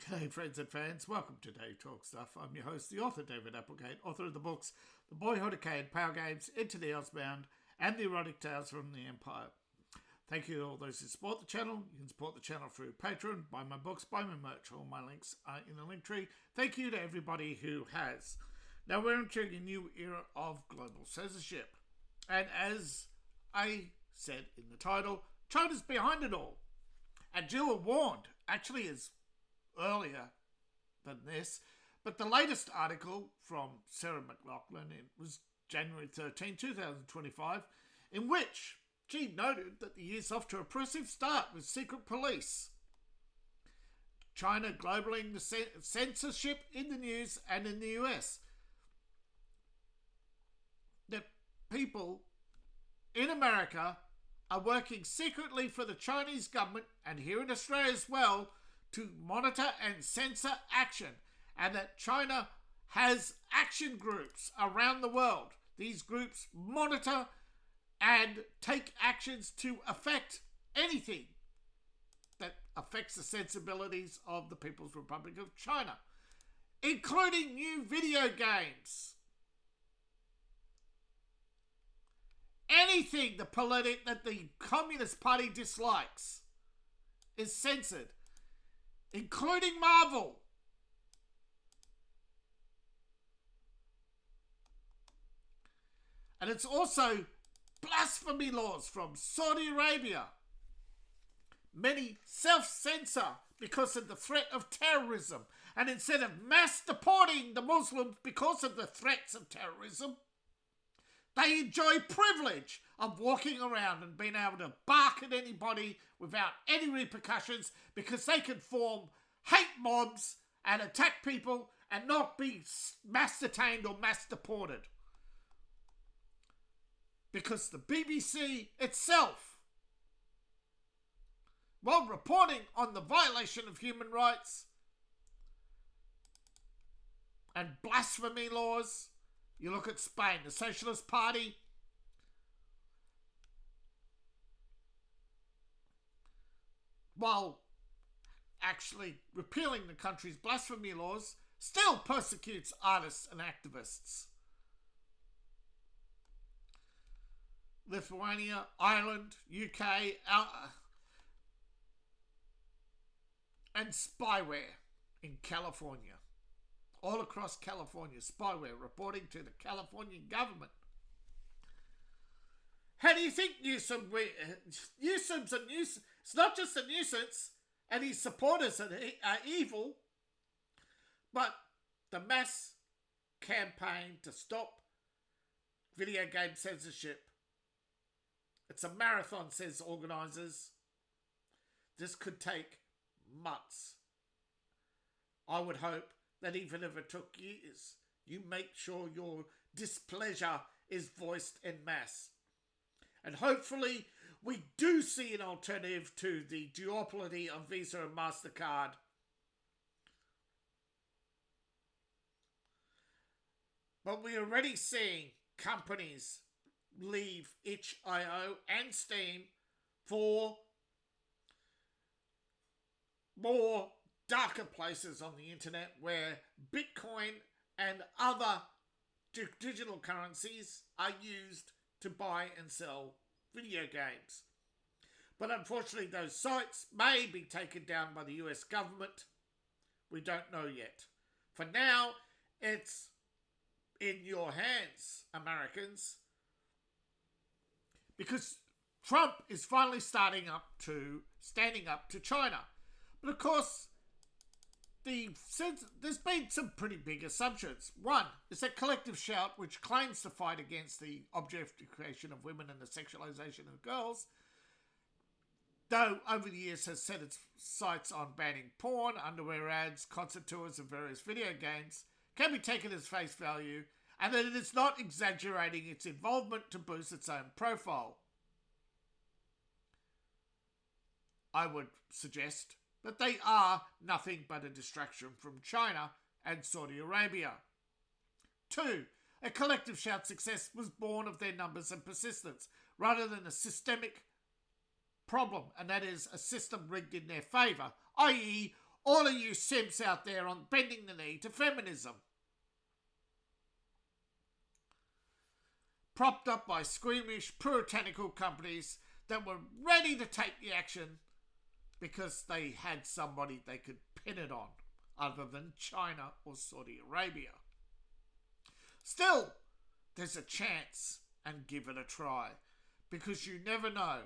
Hey friends and fans, welcome to Dave Talk Stuff. I'm your host, the author David Applegate, author of the books The Boyhood of Cade, Power Games, Into the Ozbound, and The Erotic Tales from the Empire. Thank you to all those who support the channel. You can support the channel through Patreon, buy my books, buy my merch. All my links are in the link tree. Thank you to everybody who has. Now we're entering a new era of global censorship. And as I said in the title, China's behind it all. And Jill warned, actually is earlier than this, but the latest article from Sarah McLachlan, it was January 13, 2025, in which she noted that the year's off to a impressive start with secret police. China globaling the censorship in the news and in the US. That people in America are working secretly for the Chinese government, and here in Australia as well, to monitor and censor action, and that China has action groups around the world. These groups monitor and take actions to affect anything that affects the sensibilities of the People's Republic of China, including new video games. Anything that the Communist Party dislikes is censored, including Marvel. And it's also blasphemy laws from Saudi Arabia. Many self-censor because of the threat of terrorism. And instead of mass deporting the Muslims because of the threats of terrorism, they enjoy privilege of walking around and being able to bark at anybody without any repercussions, because they can form hate mobs and attack people and not be mass detained or mass deported. Because the BBC itself, while reporting on the violation of human rights and blasphemy laws, you look at Spain, the Socialist Party, while actually repealing the country's blasphemy laws, still persecutes artists and activists. Lithuania, Ireland, UK, and spyware in California. All across California, spyware reporting to the Californian government. How do you think Newsom's a nuisance? It's not just a nuisance, and his supporters are evil, but the mass campaign to stop video game censorship, it's a marathon, says organisers. This could take months. I would hope that even if it took years, you make sure your displeasure is voiced en masse. And hopefully we do see an alternative to the duopoly of Visa and Mastercard. But we're already seeing companies leave itch.io and Steam for more darker places on the internet where Bitcoin and other digital currencies are used to buy and sell video games. But unfortunately, those sites may be taken down by the US government. We don't know yet. For now, it's in your hands, Americans, because Trump is finally standing up to China. But of course, there's been some pretty big assumptions. One is that Collective Shout, which claims to fight against the objectification of women and the sexualization of girls, though over the years has set its sights on banning porn, underwear ads, concert tours and various video games, can be taken as face value, and that it is not exaggerating its involvement to boost its own profile. I would suggest that they are nothing but a distraction from China and Saudi Arabia. 2. A Collective Shout success was born of their numbers and persistence, rather than a systemic problem, and that is a system rigged in their favour, i.e. all of you simps out there on bending the knee to feminism. Propped up by squeamish, puritanical companies that were ready to take the action because they had somebody they could pin it on, other than China or Saudi Arabia. Still, there's a chance, and give it a try, because you never know.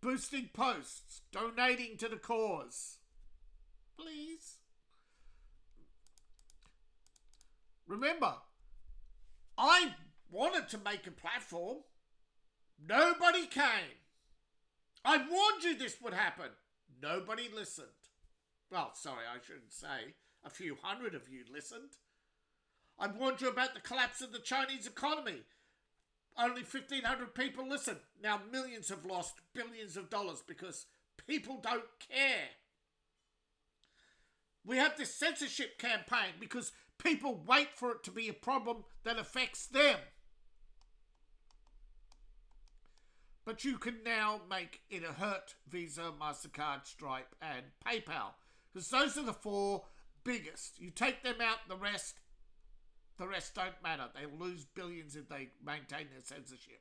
Boosting posts, donating to the cause. Please. Remember, I wanted to make a platform. Nobody came. I warned you this would happen. Nobody listened. Well, sorry, I shouldn't say. A few hundred of you listened. I warned you about the collapse of the Chinese economy. Only 1,500 people listened. Now millions have lost billions of dollars because people don't care. We have this censorship campaign because people wait for it to be a problem that affects them. But you can now make it a Hurt, Visa, Mastercard, Stripe and PayPal. Because those are the four biggest. You take them out, the rest don't matter. They lose billions if they maintain their censorship.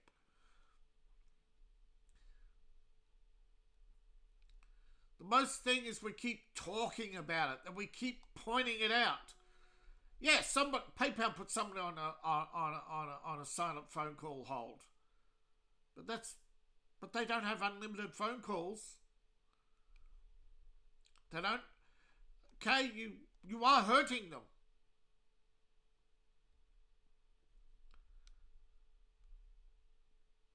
The most thing is we keep talking about it and we keep pointing it out. Yeah, PayPal put somebody on a silent phone call hold. But they don't have unlimited phone calls. They don't. Okay, you are hurting them.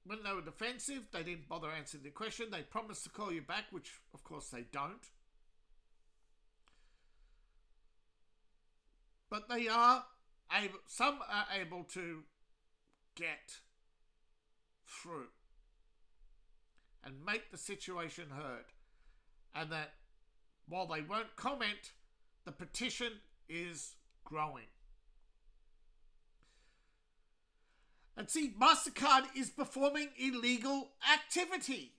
When they were defensive, they didn't bother answering the question. They promised to call you back, which of course they don't. But some are able to get through and make the situation heard. And that while they won't comment, the petition is growing. And see, Mastercard is performing illegal activity.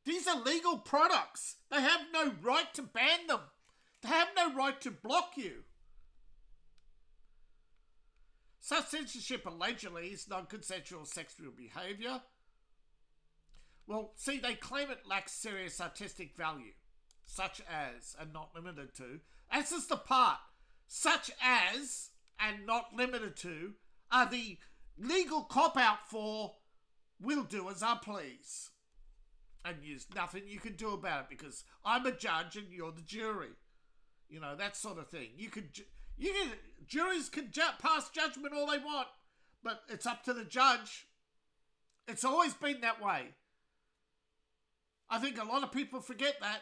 These are legal products. They have no right to ban them. They have no right to block you. Such censorship allegedly is non-consensual sexual behaviour. Well, see, they claim it lacks serious artistic value, such as, and not limited to. This is the part. Such as, and not limited to, are the legal cop-out for we'll do as I please. And there's nothing you can do about it because I'm a judge and you're the jury. You know, that sort of thing. Juries can pass judgment all they want, but it's up to the judge. It's always been that way. I think a lot of people forget that.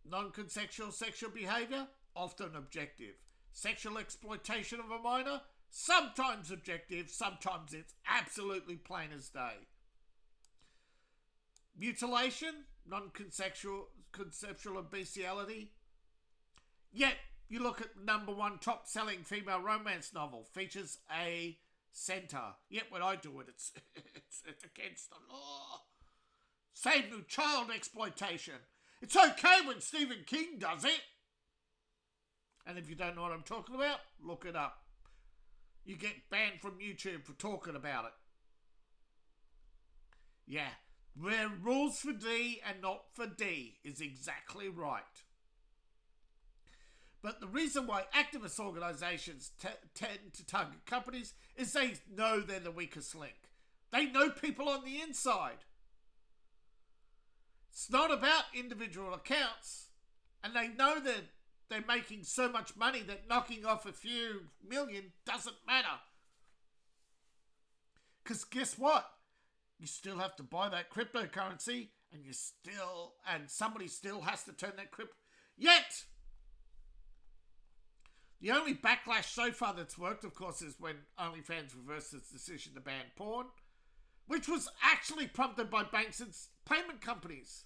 Non-consensual sexual behaviour, often objective. Sexual exploitation of a minor, sometimes objective, sometimes it's absolutely plain as day. Mutilation, non-consensual and bestiality. Yet, you look at number one top-selling female romance novel, features a centre. Yet when I do it, it's against the law. Same with child exploitation. It's okay when Stephen King does it. And if you don't know what I'm talking about, look it up. You get banned from YouTube for talking about it. Yeah, we're rules for D and not for D is exactly right. But the reason why activist organisations tend to target companies is they know they're the weakest link. They know people on the inside. It's not about individual accounts, and they know that they're making so much money that knocking off a few million doesn't matter. Because guess what? You still have to buy that cryptocurrency, and somebody still has to turn that crypto. Yet, the only backlash so far that's worked, of course, is when OnlyFans reversed its decision to ban porn, which was actually prompted by banks and payment companies.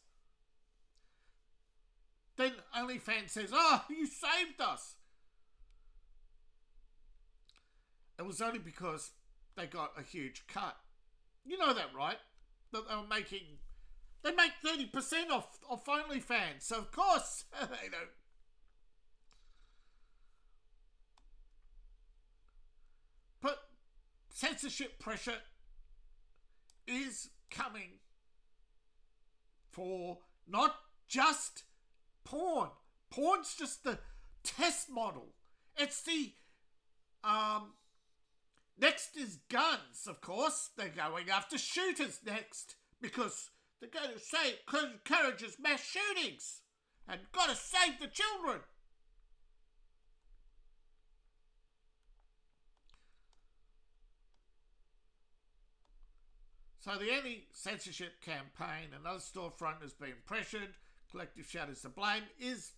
Then OnlyFans says, "Oh, you saved us." It was only because they got a huge cut. You know that, right? that they were making. They make 30% off OnlyFans, so of course they don't. But censorship pressure is coming for not just porn. Porn's just the test model. It's the next is guns, of course. They're going after shooters next because they're going to say it encourages mass shootings and got to save the children. So the anti-censorship campaign, another storefront has been pressured, collective shadows to blame, is,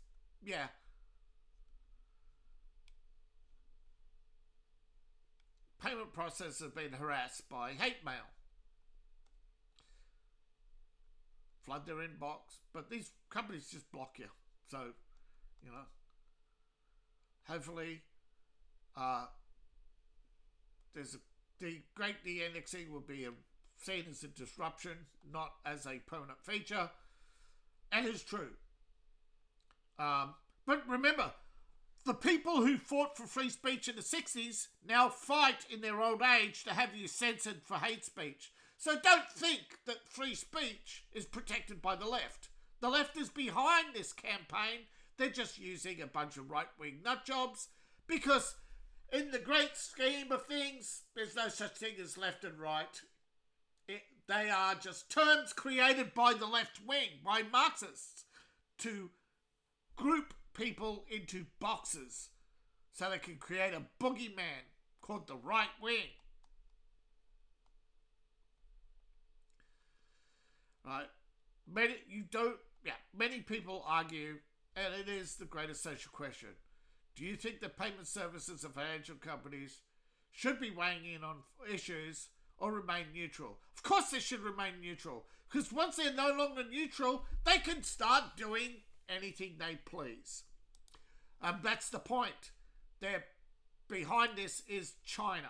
payment processors have been harassed by hate mail. Flood their inbox, but these companies just block you. So, hopefully the great de-indexing will be seen as a disruption, not as a permanent feature, and is true. But remember, the people who fought for free speech in the 60s now fight in their old age to have you censored for hate speech. So don't think that free speech is protected by the left. The left is behind this campaign. They're just using a bunch of right-wing nutjobs because in the great scheme of things, there's no such thing as left and right. They are just terms created by the left wing, by Marxists, to group people into boxes so they can create a boogeyman called the right wing. Right? Many people argue, and it is the greatest social question. Do you think that payment services and financial companies should be weighing in on issues or remain neutral? Of course they should remain neutral, because once they're no longer neutral, they can start doing anything they please. That's the point. Behind this is China.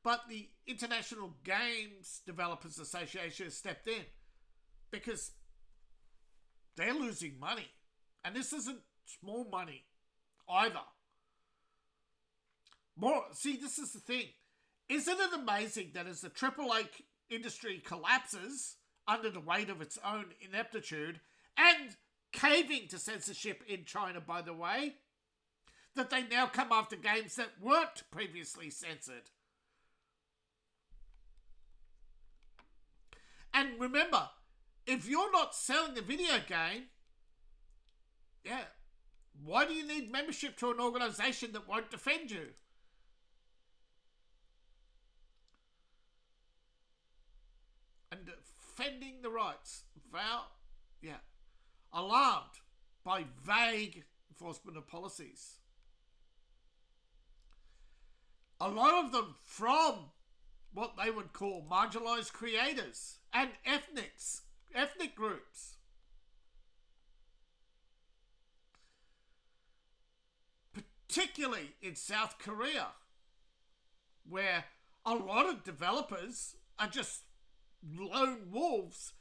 But the International Games Developers Association has stepped in because they're losing money. And this isn't small money either. This is the thing. Isn't it amazing that as the AAA industry collapses under the weight of its own ineptitude and caving to censorship in China, by the way, that they now come after games that weren't previously censored? And remember, if you're not selling a video game, why do you need membership to an organisation that won't defend you? And defending the rights, alarmed by vague enforcement of policies. A lot of them from what they would call marginalised creators and ethnic groups. Particularly in South Korea, where a lot of developers are just lone wolves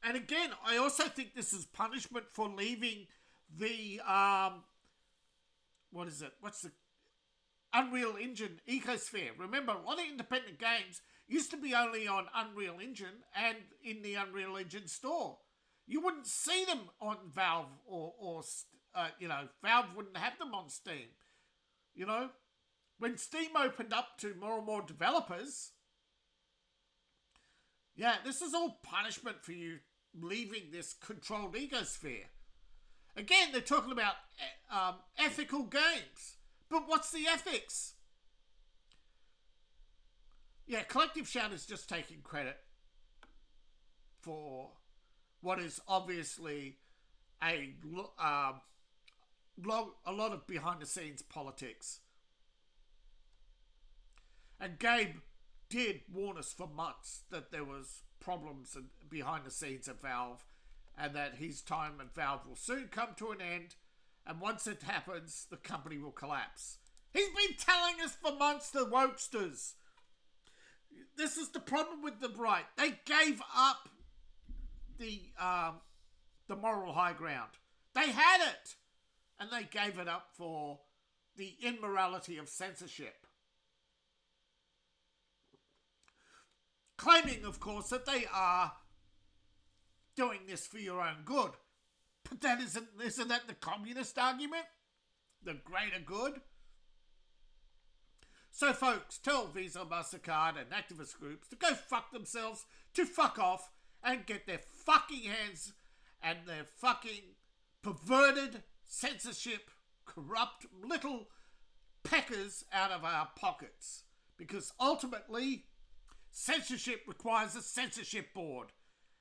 and again, I also think this is punishment for leaving the what's the Unreal Engine ecosphere. Remember, a lot of independent games used to be only on Unreal Engine and in the Unreal Engine store. You wouldn't see them on Valve or Valve wouldn't have them on Steam. When Steam opened up to more and more developers, this is all punishment for you leaving this controlled ecosphere. Again, they're talking about ethical games. But what's the ethics? Collective Shout is just taking credit for what is obviously a lot of behind-the-scenes politics. And Gabe did warn us for months that there was problems behind the scenes at Valve and that his time at Valve will soon come to an end, and once it happens, the company will collapse. He's been telling us for months, the wokesters. This is the problem with the right. They gave up the moral high ground. They had it, and they gave it up for the immorality of censorship. Claiming, of course, that they are doing this for your own good. But that isn't that the communist argument? The greater good? So folks, tell Visa, Mastercard and activist groups to go fuck themselves, to fuck off, and get their fucking hands and their fucking perverted censorship, corrupt little peckers out of our pockets. Because ultimately, censorship requires a censorship board.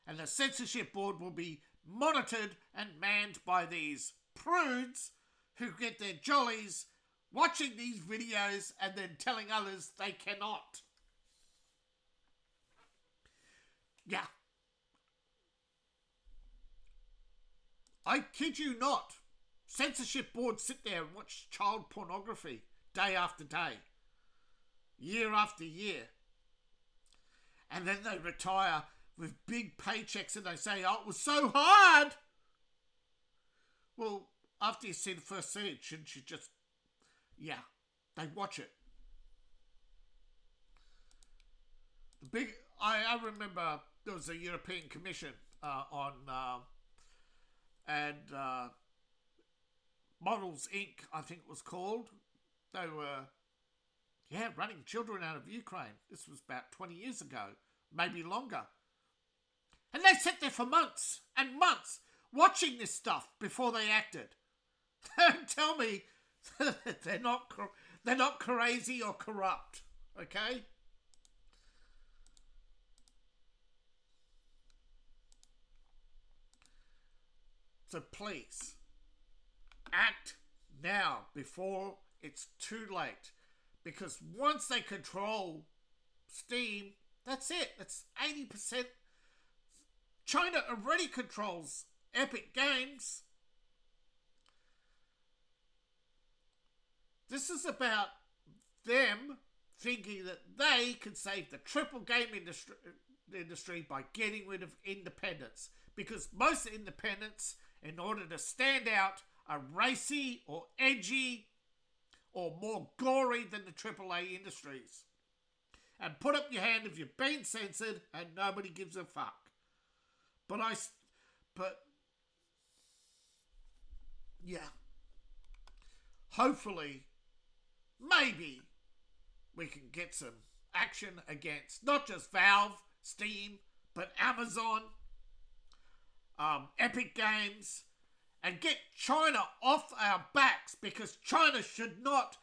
And the censorship board will be monitored and manned by these prudes who get their jollies watching these videos and then telling others they cannot. Yeah. I kid you not. Censorship boards sit there and watch child pornography day after day, year after year. And then they retire with big paychecks and they say, oh, it was so hard. Well, after you see the first scene, shouldn't you just... Yeah, they watch it. I remember there was a European Commission on Models Inc., I think it was called. They were, running children out of Ukraine. This was about 20 years ago, maybe longer. And they sat there for months and months watching this stuff before they acted. Don't tell me they're not crazy or corrupt, okay? So please, act now before it's too late. Because once they control Steam, that's it. That's 80%. China already controls Epic Games. This is about them thinking that they can save the triple game industry by getting rid of independents. Because most independents, in order to stand out, are racy or edgy or more gory than the AAA industries. And put up your hand if you've been censored and nobody gives a fuck. But hopefully, maybe we can get some action against not just Valve, Steam, but Amazon, Epic Games, and get China off our backs, because China should not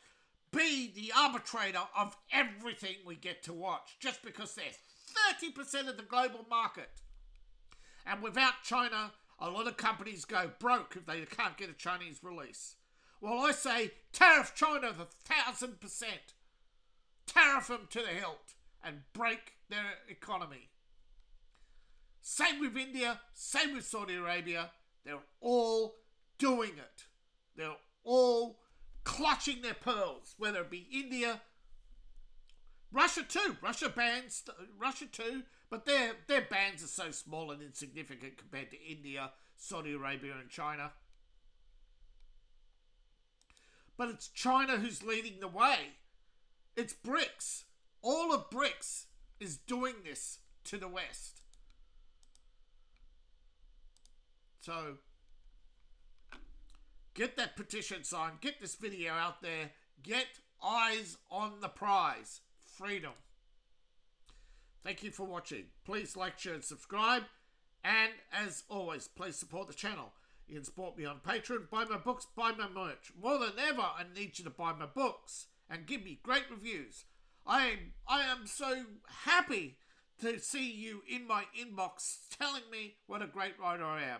be the arbitrator of everything we get to watch just because they're 30% of the global market. And without China, a lot of companies go broke if they can't get a Chinese release. Well, I say tariff China 1,000%. Tariff them to the hilt and break their economy. Same with India, same with Saudi Arabia. They're all doing it. They're all clutching their pearls, whether it be India, Russia too. Russia bans Russia too, but their bans are so small and insignificant compared to India, Saudi Arabia and China. But it's China who's leading the way. It's BRICS. All of BRICS is doing this to the West. So, get that petition signed. Get this video out there. Get eyes on the prize. Freedom. Thank you for watching. Please like, share and subscribe. And as always, please support the channel. You can support me on Patreon, buy my books, buy my merch. More than ever, I need you to buy my books and give me great reviews. I am so happy to see you in my inbox telling me what a great writer I am.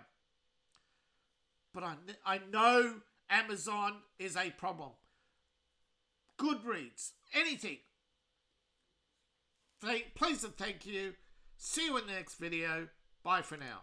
But I know Amazon is a problem. Goodreads, anything. Please and thank you. See you in the next video. Bye for now.